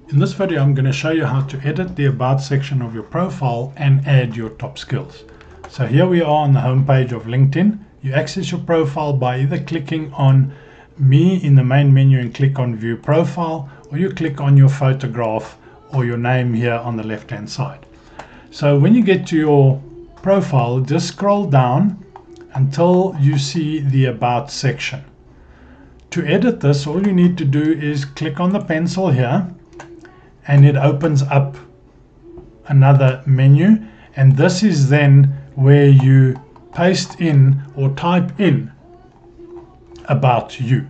In this video, I'm going to show you how to edit the About section of your profile and add your top skills. So here we are on the home page of LinkedIn. You access your profile by either clicking on me in the main menu and click on View Profile, or you click on your photograph or your name here on the left hand side. So when you get to your profile, just scroll down until you see the About section. To edit this, all you need to do is click on the pencil here, and it opens up another menu, and this is then where you paste in or type in about you.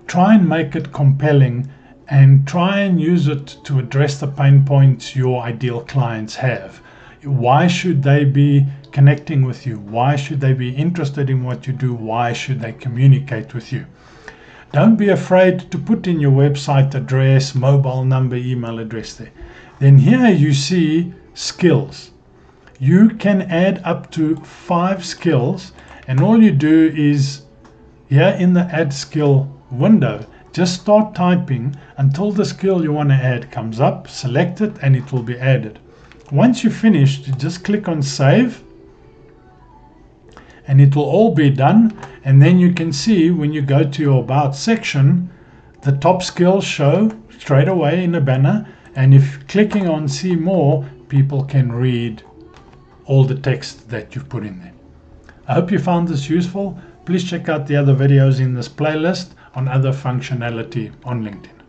Try and make it compelling and try and use it to address the pain points your ideal clients have. Why should they be connecting with you? Why should they be interested in what you do? Why should they communicate with you? Don't be afraid to put in your website address, mobile number, email address there. Then here you see skills. You can add up to 5 skills, and all you do is here in the add skill window, just start typing until the skill you want to add comes up, select it, and it will be added. Once you're finished, you just click on save, and it will all be done. And then you can see when you go to your About section, the top skills show straight away in a banner, and if clicking on see more, people can read all the text that you've put in there. I hope you found this useful. Please check out the other videos in this playlist on other functionality on LinkedIn.